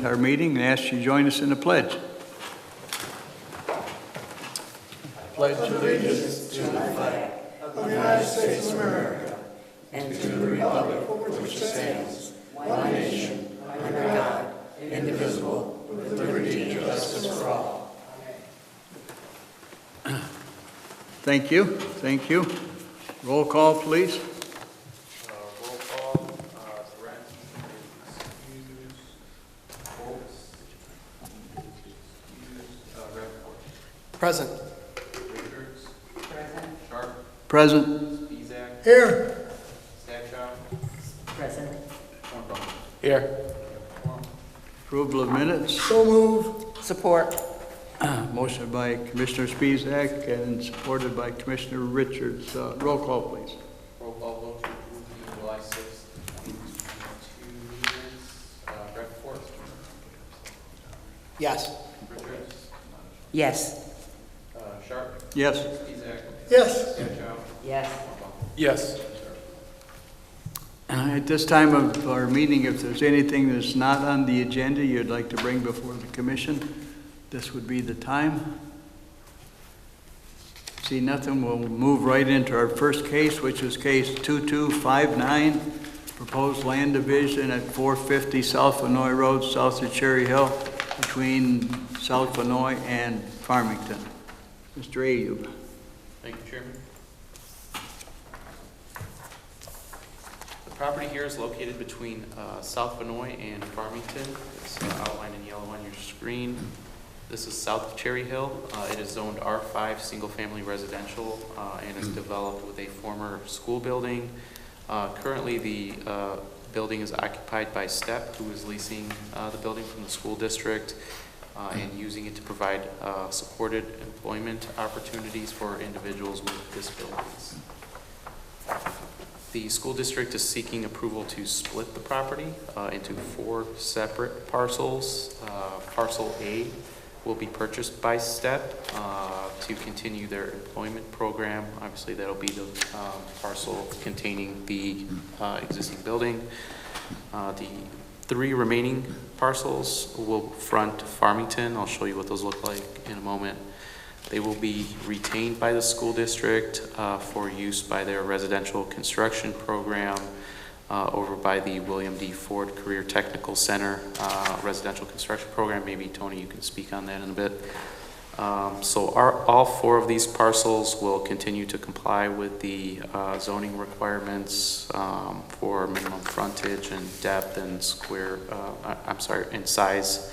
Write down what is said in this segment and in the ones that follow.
into our meeting and ask you to join us in the pledge. Pledge allegiance to the flag of the United States of America and to the republic for which it stands, one nation, under God, indivisible, with liberty and justice for all. Thank you. Thank you. Roll call, please. Roll call. Brent is excused. Bolts. Excused. Redford. Present. Richards. Present. Sharp. Present. Spizak. Here. Stackshop. Present. Cornball. Here. Approval of minutes. So move. Support. Motion by Commissioner Spizak and supported by Commissioner Richards. Roll call, please. Roll call vote to approve the July 6th, 2022 minutes. Redford. Yes. Richards. Yes. Sharp. Yes. Spizak. Yes. Stackshop. Yes. Cornball. Yes. At this time of our meeting, if there's anything that's not on the agenda you'd like to bring before the commission, this would be the time. See nothing, we'll move right into our first case, which is case 2259, proposed land division at 450 South Hanoi Road, south of Cherry Hill, between South Hanoi and Farmington. Mr. Ayub. Thank you, Chairman. The property here is located between South Hanoi and Farmington. It's outlined in yellow on your screen. This is south of Cherry Hill. It is zoned R5 single-family residential and is developed with a former school building. Currently, the building is occupied by STEP, who is leasing the building from the school district and using it to provide supported employment opportunities for individuals with disabilities. The school district is seeking approval to split the property into 4 separate parcels. Parcel A will be purchased by STEP to continue their employment program. Obviously, that'll be the parcel containing the existing building. The 3 remaining parcels will front Farmington. I'll show you what those look like in a moment. They will be retained by the school district for use by their residential construction program over by the William D. Ford Career Technical Center residential construction program. Maybe, Tony, you can speak on that in a bit. So all 4 of these parcels will continue to comply with the zoning requirements for minimum frontage and depth and and size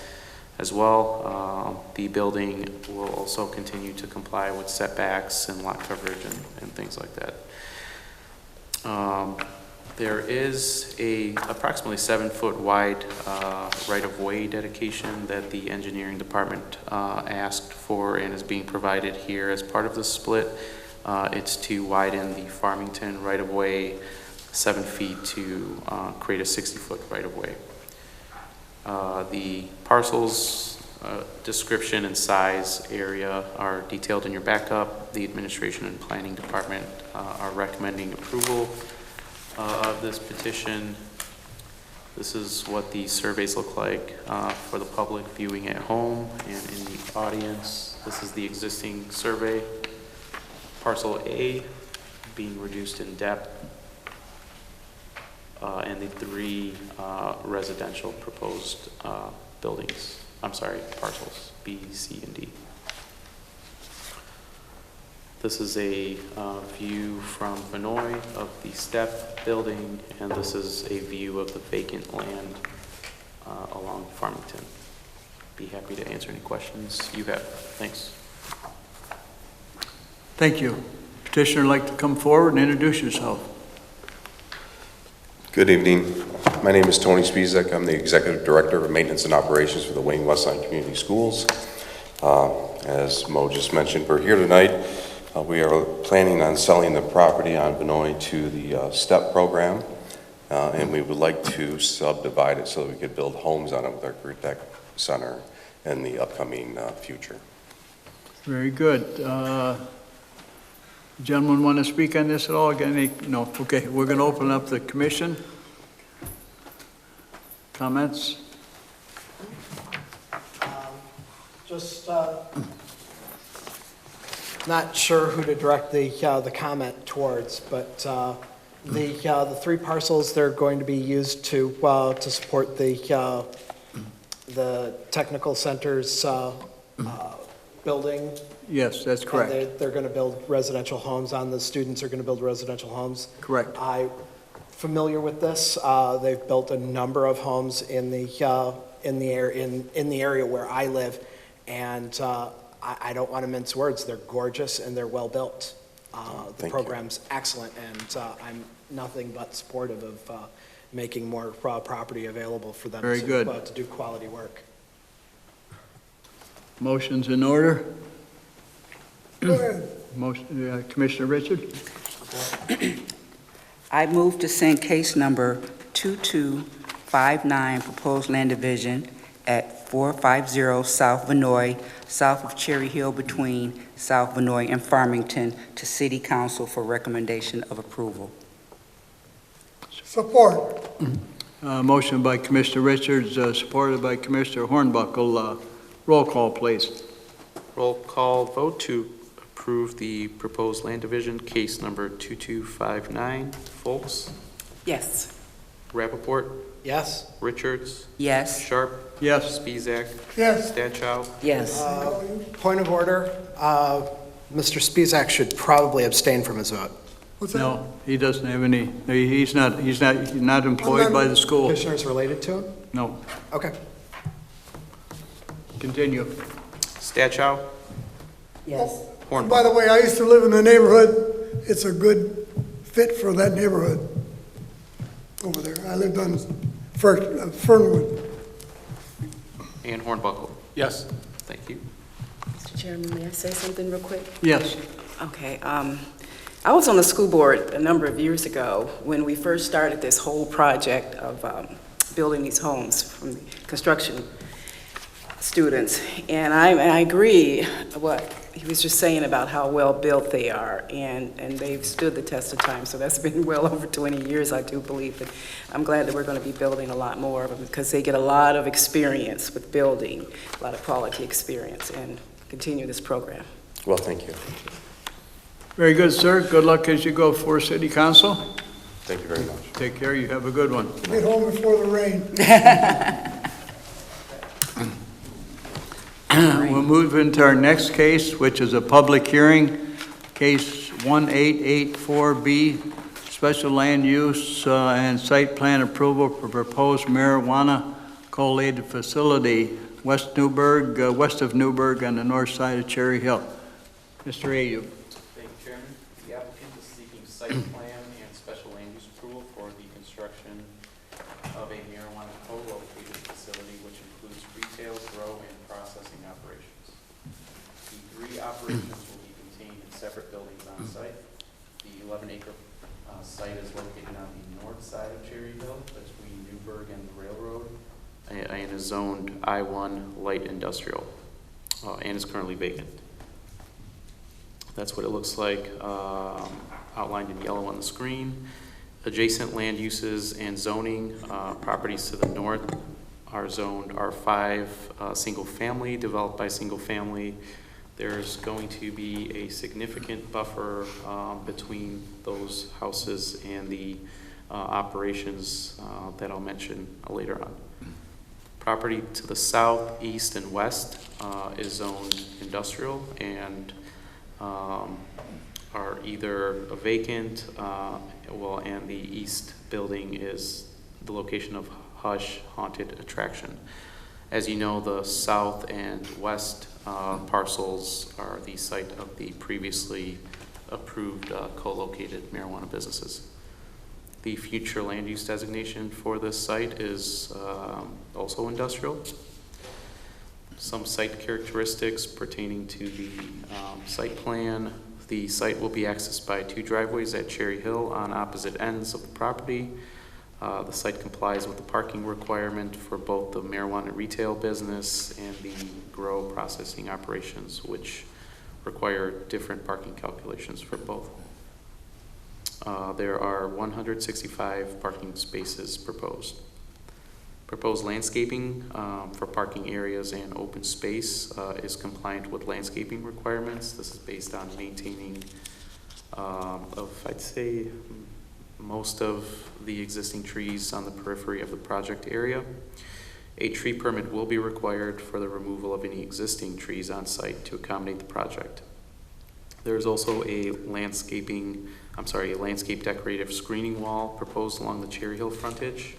as well. The building will also continue to comply with setbacks and lot coverage and things like that. There is a approximately 7-foot wide right-of-way dedication that the engineering department asked for and is being provided here as part of the split. It's to widen the Farmington right-of-way 7 feet to create a 60-foot right-of-way. The parcels description and size area are detailed in your backup. The administration and planning department are recommending approval of this petition. This is what the surveys look like for the public viewing at home and in the audience. This is the existing survey. Parcel A being reduced in depth, and the 3 residential proposed buildings. I'm sorry, parcels B, C, and D. This is a view from Hanoi of the STEP building, and this is a view of the vacant land along Farmington. Be happy to answer any questions you have. Thanks. Thank you. Petitioner, like to come forward and introduce yourself. Good evening. My name is Tony Spizak. I'm the Executive Director of Maintenance and Operations for the Wayne Westside Community Schools. As Mo just mentioned, we're here tonight. We are planning on selling the property on Hanoi to the STEP program, and we would like to subdivide it so that we could build homes on it with our Career Tech Center in the upcoming future. Very good. Gentlemen want to speak on this at all? No. Okay, we're going to open up the commission. Comments? Just not sure who to direct the comment towards, but the 3 parcels, they're going to be used to support the technical center's building. Yes, that's correct. And they're going to build residential homes on, the students are going to build residential homes. Correct. I'm familiar with this. They've built a number of homes in the area where I live, and I don't want to mince words. They're gorgeous and they're well built. The Thank you. program's excellent, and I'm nothing but supportive of making more property available for them Very good. To do quality work. Motion's in order. Go ahead. Motion, Commissioner Richard? I move to send case number 2259, proposed land division at 450 South Hanoi, south of Cherry Hill, between South Hanoi and Farmington, to City Council for recommendation of approval. Support. Motion by Commissioner Richards, supported by Commissioner Hornbuckle. Roll call, please. Roll call vote to approve the proposed land division, case number 2259. Folks? Yes. Rappaport? Yes? Richards? Yes. Sharp? Yes. Spezak? Yes. Stachow? Yes. Point of order, Mr. Spezak should probably abstain from his vote. What's that? No, he doesn't have any, he's not employed by the school. Commissioners related to him? No. Okay. Continue. Stachow? Yes. Hornbuckle? By the way, I used to live in the neighborhood. It's a good fit for that neighborhood over there. I lived on Fernwood. And Hornbuckle? Yes. Thank you. Mr. Chairman, may I say something real quick? Yes. Okay. I was on the school board a number of years ago when we first started this whole project of building these homes from the construction students. And I agree what he was just saying about how well built they are, and they've stood the test of time. So that's been well over 20 years, I do believe. But I'm glad that we're going to be building a lot more of them because they get a lot of experience with building, a lot of quality experience, and continue this program. Well, thank you. Very good, sir. Good luck as you go for City Council. Thank you very much. Take care. You have a good one. Get home before the rain. We'll move into our next case, which is a public hearing, case 1884B, special land use and site plan approval for proposed marijuana collated facility, west of Newburgh on the north side of Cherry Hill. Mr. Ayub. Thank you, Chairman. The applicant is seeking site plan and special land use approval for the construction of a marijuana co-located facility which includes retail, grow, and processing operations. The 3 operations will be contained in separate buildings on site. The 11-acre site is located on the north side of Cherry Hill between Newburgh and the railroad and is zoned I-1 light industrial and is currently vacant. That's what it looks like, outlined in yellow on the screen. Adjacent land uses and zoning, properties to the north are zoned R5, single family, developed by single family. There's going to be a significant buffer between those houses and the operations that I'll mention later on. Property to the south, east, and west is zoned industrial and are either vacant, and the east building is the location of Hush Haunted Attraction. As you know, the south and west parcels are the site of the previously approved co-located marijuana businesses. The future land use designation for this site is also industrial. Some site characteristics pertaining to the site plan. The site will be accessed by 2 driveways at Cherry Hill on opposite ends of the property. The site complies with the parking requirement for both the marijuana retail business and the grow processing operations, which require different parking calculations for both. There are 165 parking spaces proposed. Proposed landscaping for parking areas and open space is compliant with landscaping requirements. This is based on maintaining I'd say, most of the existing trees on the periphery of the project area. A tree permit will be required for the removal of any existing trees on site to accommodate the project. There is also a landscape decorative screening wall proposed along the Cherry Hill frontage.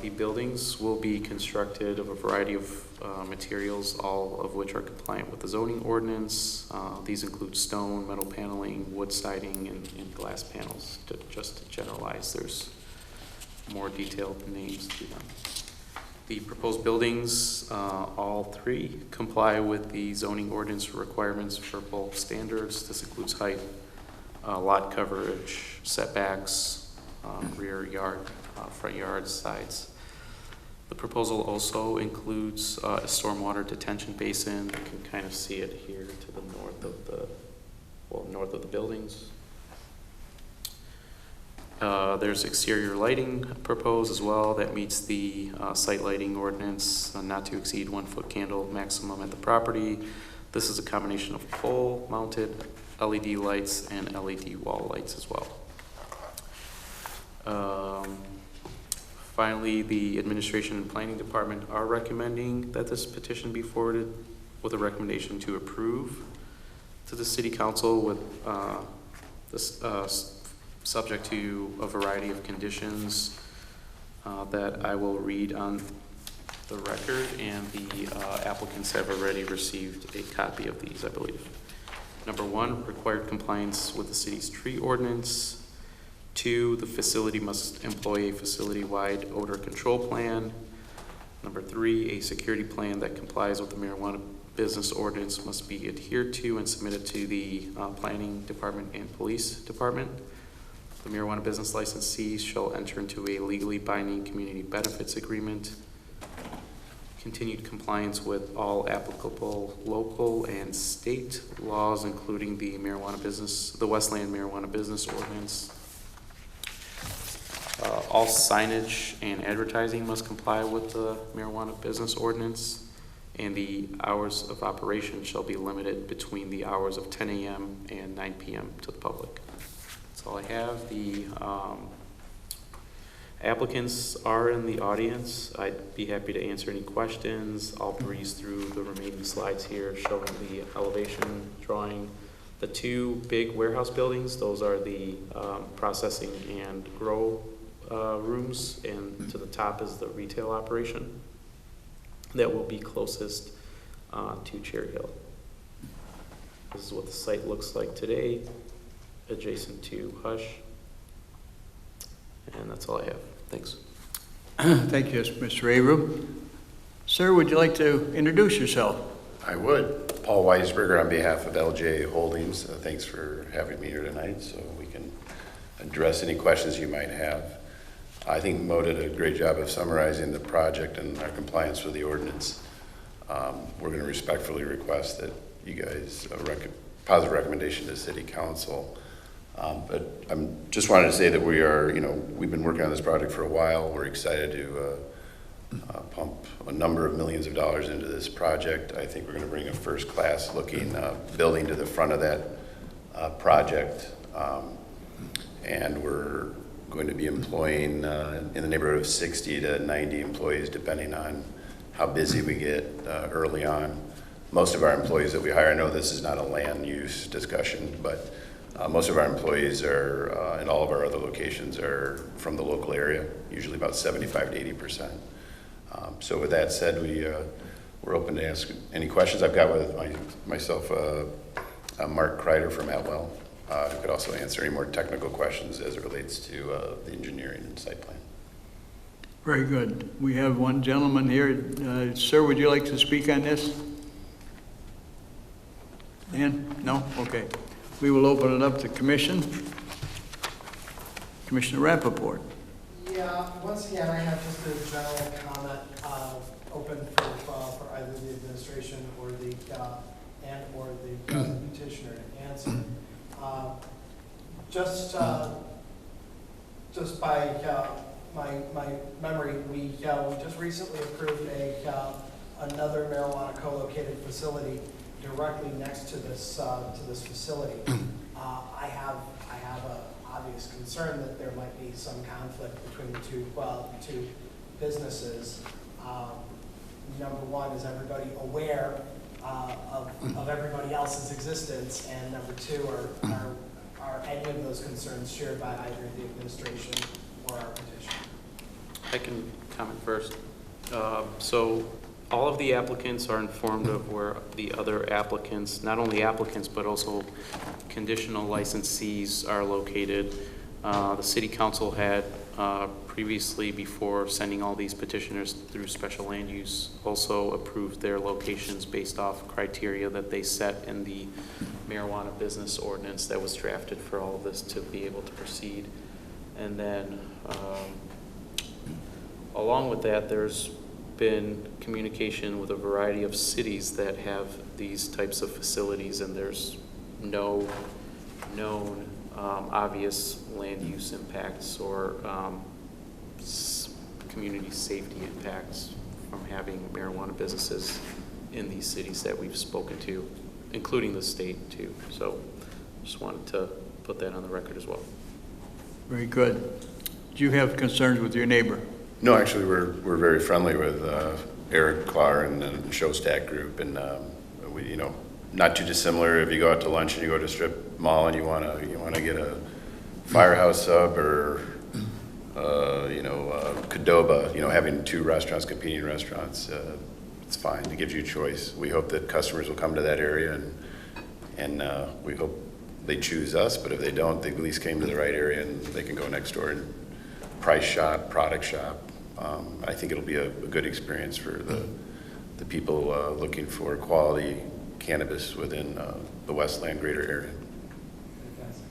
The buildings will be constructed of a variety of materials, all of which are compliant with the zoning ordinance. These include stone, metal paneling, wood siding, and glass panels. Just to generalize, there's more detailed names to them. The proposed buildings, all three, comply with the zoning ordinance requirements for bulk standards. This includes height, lot coverage, setbacks, rear yard, front yard, sides. The proposal also includes a stormwater detention basin. You can kind of see it here to the north of the buildings. There's exterior lighting proposed as well that meets the site lighting ordinance, not to exceed 1 foot candle maximum at the property. This is a combination of pole mounted LED lights and LED wall lights as well. Finally, the Administration and Planning Department are recommending that this petition be forwarded with a recommendation to approve to the City Council with this subject to a variety of conditions that I will read on the record, and the applicants have already received a copy of these, I believe. Number 1, required compliance with the city's tree ordinance. 2, the facility must employ a facility-wide odor control plan. Number 3, a security plan that complies with the marijuana business ordinance must be adhered to and submitted to the planning department and police department. The marijuana business licensees shall enter into a legally binding community benefits agreement. Continued compliance with all applicable local and state laws, including the Westland marijuana business ordinance. All signage and advertising must comply with the marijuana business ordinance, and the hours of operation shall be limited between the hours of 10 a.m. and 9 p.m. to the public. That's all I have. The applicants are in the audience. I'd be happy to answer any questions. I'll breeze through the remaining slides here showing the elevation drawing. The 2 big warehouse buildings, those are the processing and grow rooms, and to the top is the retail operation that will be closest to Cherry Hill. This is what the site looks like today, adjacent to Hush. And that's all I have. Thanks. Thank you, Mr. Abram. Sir, would you like to introduce yourself? I would. Paul Weisberger on behalf of LJ Holdings. Thanks for having me here tonight so we can address any questions you might have. I think Mo did a great job of summarizing the project and our compliance with the ordinance. We're going to respectfully request that you guys positive recommendation to City Council. But I just wanted to say that we are, we've been working on this project for a while. We're excited to pump a number of millions of dollars into this project. I think we're going to bring a first-class looking building to the front of that project. And we're going to be employing in the neighborhood of 60 to 90 employees, depending on how busy we get early on. Most of our employees that we hire, I know this is not a land use discussion, but most of our employees are, in all of our other locations, are from the local area, usually about 75 to 80%. So with that said, we're open to ask any questions. I've got with myself Mark Kreider from Atwell, who could also answer any more technical questions as it relates to the engineering and site plan. Very good. We have one gentleman here. Sir, would you like to speak on this? Dan? No? Okay. We will open it up to commission. Commissioner Rappaport. Yeah, once again, I have just a general comment open for either the administration or the petitioner to answer. Just by my memory, we just recently approved another marijuana co-located facility directly next to this facility. I have a obvious concern that there might be some conflict between the two businesses. Number one, is everybody aware of everybody else's existence? And number two, are any of those concerns shared by either the administration or our petition? I can comment first. So all of the applicants are informed of where the other applicants, not only applicants, but also conditional licensees are located. The city council had previously, before sending all these petitioners through special land use, also approved their locations based off criteria that they set in the marijuana business ordinance that was drafted for all of this to be able to proceed. And then along with that, there's been communication with a variety of cities that have these types of facilities, and there's no known obvious land use impacts or community safety impacts from having marijuana businesses in these cities that we've spoken to, including the state too. So just wanted to put that on the record as well. Very good. Do you have concerns with your neighbor? No, actually, we're very friendly with Eric Clar and the Showstack Group, and we, not too dissimilar. If you go out to lunch and you go to a strip mall and you wanna get a Firehouse sub or Qdoba, having two restaurants, competing restaurants, it's fine. It gives you a choice. We hope that customers will come to that area, and we hope they choose us. But if they don't, they at least came to the right area and they can go next door and price shop, product shop. I think it'll be a good experience for the people looking for quality cannabis within the Westland greater area. Fantastic.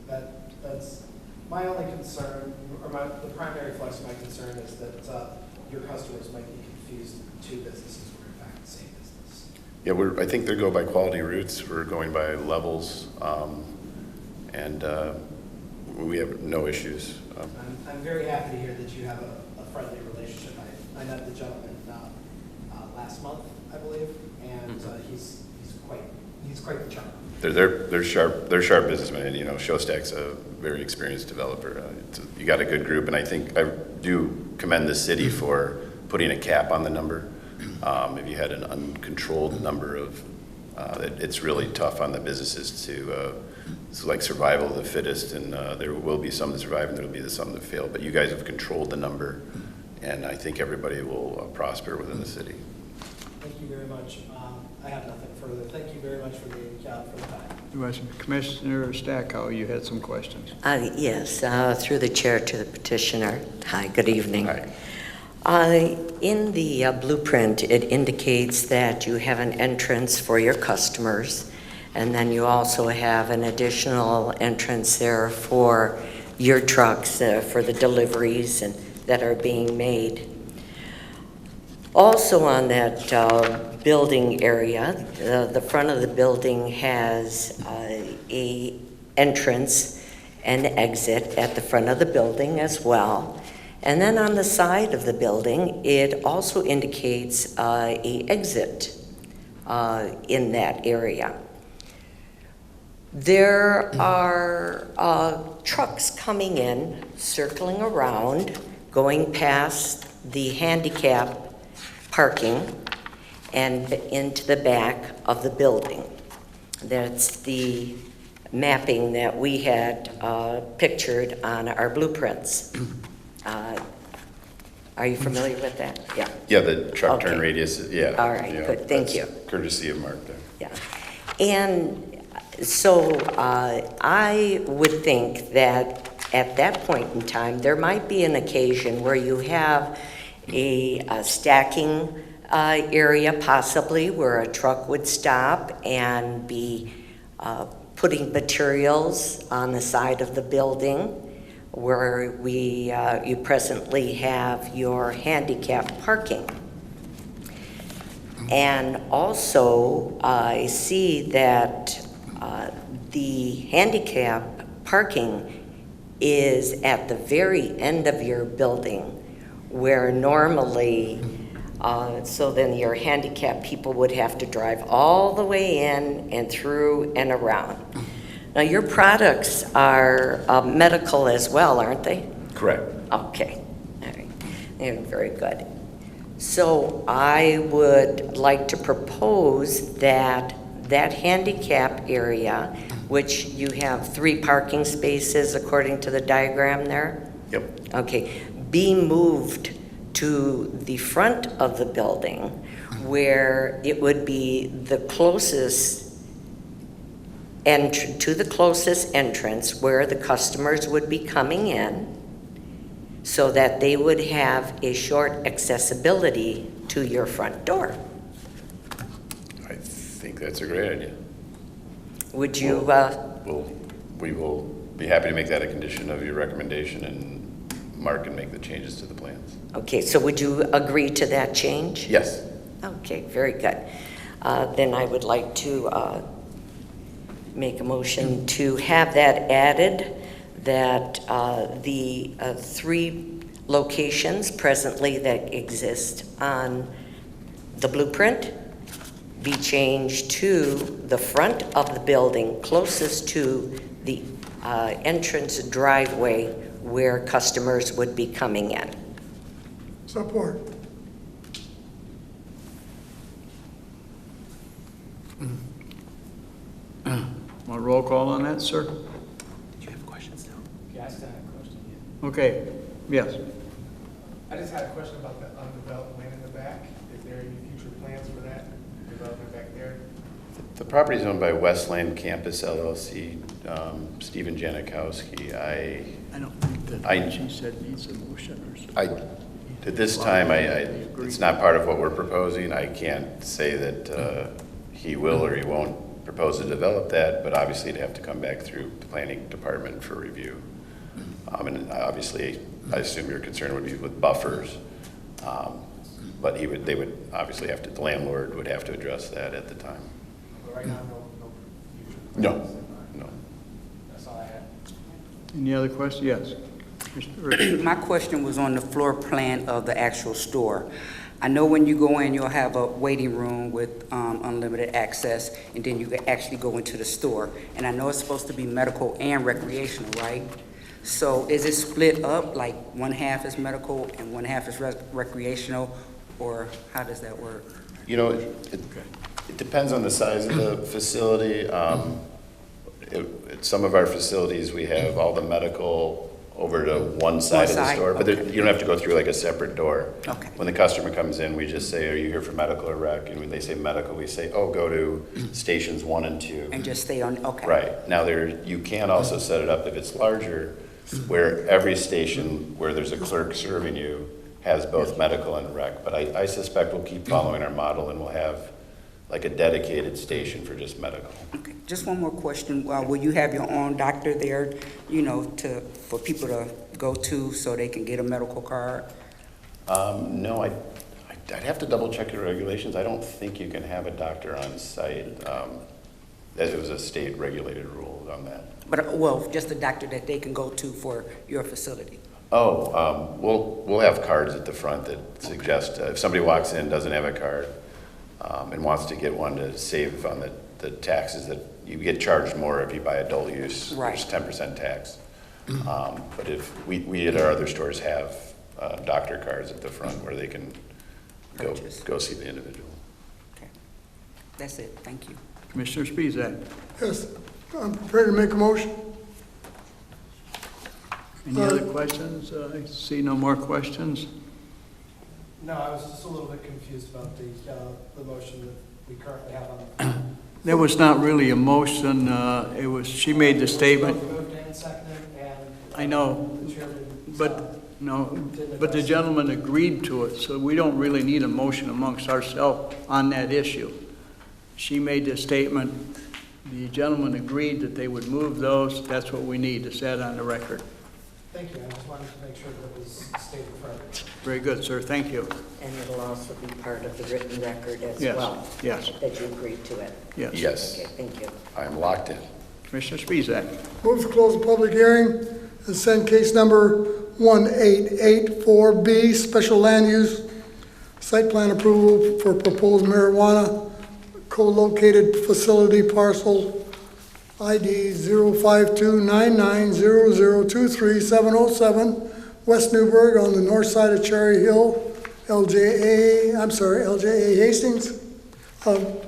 That's my only concern, or the primary flex of my concern is that your customers might be confused. Two businesses were in fact the same business. Yeah, I think they go by quality routes. We're going by levels, and we have no issues. I'm very happy to hear that you have a friendly relationship. I met the gentleman last month, I believe, and he's quite the charm. They're sharp businessmen. Showstack's a very experienced developer. You got a good group, and I think I do commend the city for putting a cap on the number. If you had an uncontrolled number of, it's really tough on the businesses to. It's like survival of the fittest, and there will be some that survive and there will be some that fail. But you guys have controlled the number, and I think everybody will prosper within the city. Thank you very much. I have nothing further. Thank you very much for the time. Commissioner Stackhouse, you had some questions. Yes, through the chair to the petitioner. Hi, good evening. Hi. In the blueprint, it indicates that you have an entrance for your customers, and then you also have an additional entrance there for your trucks for the deliveries that are being made. Also on that building area, the front of the building has a entrance and exit at the front of the building as well. And then on the side of the building, it also indicates a exit in that area. There are trucks coming in, circling around, going past the handicapped parking and into the back of the building. That's the mapping that we had pictured on our blueprints. Are you familiar with that? Yeah. Yeah, the truck turn Okay. radius, yeah. All right, good, thank you. Courtesy of Mark there. Yeah. And so I would think that at that point in time, there might be an occasion where you have a stacking area possibly where a truck would stop and be putting materials on the side of the building where you presently have your handicapped parking. And also, I see that the handicap parking is at the very end of your building where normally, so then your handicapped people would have to drive all the way in and through and around. Now, your products are medical as well, aren't they? Correct. Okay, all right, yeah, very good. So I would like to propose that that handicap area, which you have 3 parking spaces according to the diagram there? Yep. Okay, be moved to the front of the building where it would be the closest to the closest entrance where the customers would be coming in, so that they would have a short accessibility to your front door. I think that's a great idea. Would you, We will be happy to make that a condition of your recommendation, and Mark can make the changes to the plans. okay, so would you agree to that change? Yes. Okay, very good. Then I would like to make a motion to have that added, that the 3 locations presently that exist on the blueprint be changed to the front of the building closest to the entrance driveway where customers would be coming in. Support. Want a roll call on that, sir? Did you have questions now? Yeah, I still have a question. Yeah. Okay, yes. I just had a question about the undeveloped land in the back. Is there any future plans for that development back there? The property is owned by Westland Campus LLC, Stephen Janikowski. I don't think that she said needs a motion or something. At this time, it's not part of what we're proposing. I can't say that he will or he won't propose to develop that, but obviously it'd have to come back through the planning department for review. And obviously, I assume your concern would be with buffers, but they would obviously have to, the landlord would have to address that at the time. But right now, no future No, plans? no. That's all I had. Any other questions? Yes. Mr. Rich. My question was on the floor plan of the actual store. I know when you go in, you'll have a waiting room with unlimited access, and then you can actually go into the store. And I know it's supposed to be medical and recreational, right? So is it split up, like 1/2 is medical and 1/2 is recreational, or how does that work? You know, it depends on the size of the facility. At some of our facilities, we have all the medical over to one side of the store, but okay. you don't have to go through like a separate door. Okay. When the customer comes in, we just say, are you here for medical or rec? And when they say medical, we say, oh, go to stations 1 and 2. And just stay on, okay. Right. Now, you can also set it up if it's larger, where every station where there's a clerk serving you has both medical and rec. But I suspect we'll keep following our model, and we'll have like a dedicated station for just medical. Okay. Just one more question. Will you have your own doctor there, for people to go to so they can get a medical card? No, I'd have to double check your regulations. I don't think you can have a doctor on site. As it was a state regulated rule on that. But, just a doctor that they can go to for your facility. Oh, we'll have cards at the front that suggest, if somebody walks in, doesn't have a card, and wants to get one to save on the taxes, that you get charged more if you buy adult use. Right. There's 10% tax. But if we at our other stores have doctor cards at the front where they can go see the individual. Okay. That's it. Thank you. Commissioner Spezak. Yes, I'm prepared to make a motion. Any other questions? I see no more questions. No, I was just a little bit confused about the motion that we currently have on. There was not really a motion. She made the statement. Moved and seconded, and I know, the chairman, but the gentleman agreed to it, so we don't really need a motion amongst ourselves on that issue. She made the statement. The gentleman agreed that they would move those. That's what we need to set on the record. Thank you. I just wanted to make sure that was stated correctly. Very good, sir. Thank you. And it'll also be part of the written record as Yes, well? yes. That you agreed to it? Yes. Yes, Okay, thank you. I'm locked in. Commissioner Spezak. Move to close the public hearing and send case number 1884B, special land use, site plan approval for proposed marijuana co-located facility parcel ID 0529900237707, West Newburgh on the north side of Cherry Hill, LJA Hastings. The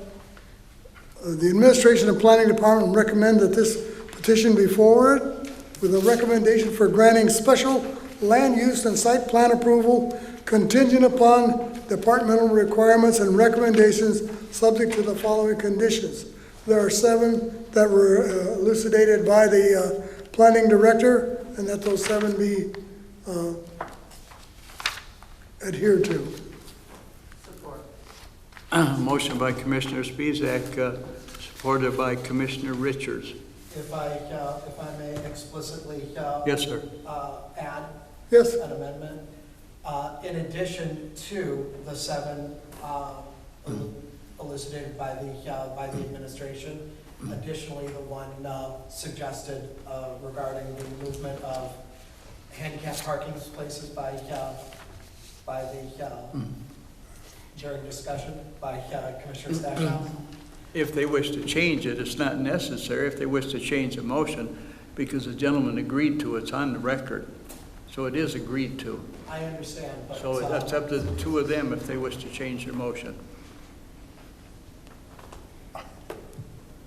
Administration and Planning Department recommend that this petition be forwarded with a recommendation for granting special land use and site plan approval contingent upon departmental requirements and recommendations subject to the following conditions. There are 7 that were elucidated by the planning director, and that those 7 be adhered to. Motion by Commissioner Spezak, supported by Commissioner Richards. If I may explicitly Yes, sir. add Yes, an amendment, in addition to the 7 elicited by the administration, additionally, the one suggested regarding the movement of handicapped parking places by the during discussion by Commissioner Stackhouse. If they wish to change it, it's not necessary if they wish to change the motion, because the gentleman agreed to it. It's on the record. So it is agreed to. I understand, but So that's up to the 2 of them if they wish to change their motion.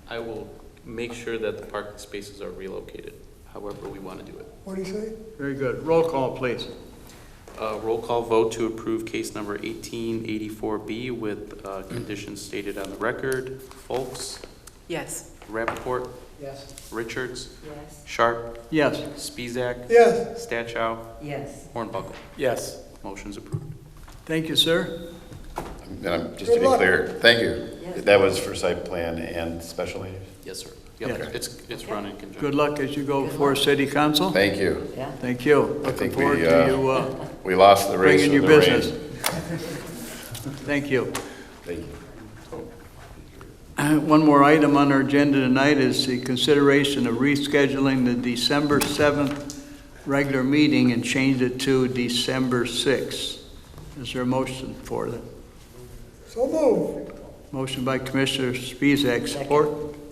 I will make sure that the parking spaces are relocated, however we want to do it. what do you say? Very good. Roll call, please. Roll call vote to approve case number 1884B with conditions stated on the record. Folks, Yes. Rappaport, yes. Richards, Yes. Sharp, Yes. Spezak, Yes, Stachow, Yes. Hornbuckle. Yes. Motion's approved. Thank you, sir. And just to be Good luck. clear, thank you. Yes. That was for site plan and special land? Yes, sir. Yeah. Yep, it's run in conjunction. Good luck as you go before City Council. Thank you. Yeah. Thank you. Looking think forward we, to you We lost the race bringing with your the business. rain. Thank you. Thank you. One more item on our agenda tonight is the consideration of rescheduling the December 7th regular meeting and change it to December 6th. Is there a motion for that? so move. Motion by Commissioner Spezak,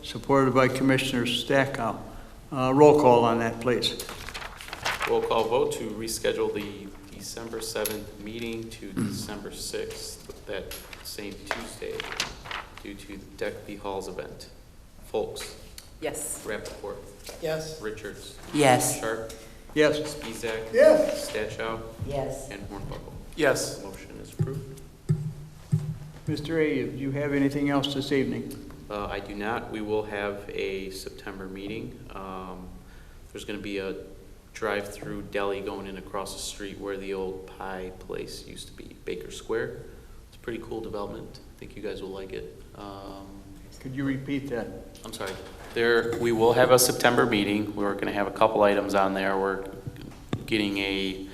supported by Commissioner Stackhouse. Roll call on that, please. Roll call vote to reschedule the December 7th meeting to December 6th, that same Tuesday, due to the Decby Halls event. Folks, Yes. Rappaport, Yes. Richards, Yes. Sharp, Yes. Spezak, Yes, Stachow, Yes. and Hornbuckle. Yes. Motion is approved. Mr. A, do you have anything else this evening? I do not. We will have a September meeting. There's going to be a drive-through deli going in across the street where the old pie place used to be, Baker Square. It's a pretty cool development. I think you guys will like it. Could you repeat that? I'm sorry. We will have a September meeting. We're going to have a couple items on there. We're getting a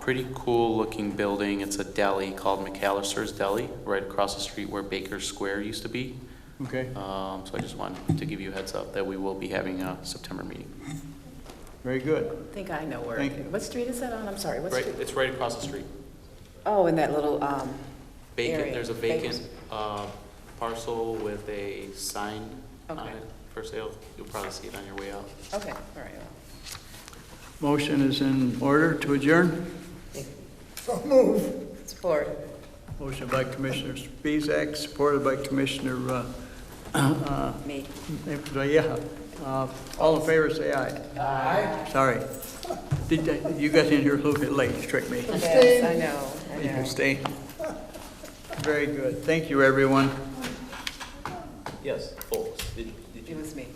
pretty cool looking building. It's a deli called McAllister's Deli right across the street where Baker Square used to be. Okay, So I just wanted to give you a heads up that we will be having a September meeting. very good. I think I know where. Thank you. What street is that on? I'm sorry, what Right, street? it's right across the street. Oh, in that little, Vacant, area. there's a Bakers. vacant parcel with a sign on Okay. it for sale. You'll probably see it on your way out. okay, all right. Motion is in order to adjourn. so move. Support. Motion by Commissioner Spezak, supported by Commissioner, Me. yeah. All in favor, say aye. Aye. Sorry. You got in here a little bit late, you tricked me. Yes, I know, I You know. can stay. Very good. Thank you, everyone. Yes, folks. Did It was me.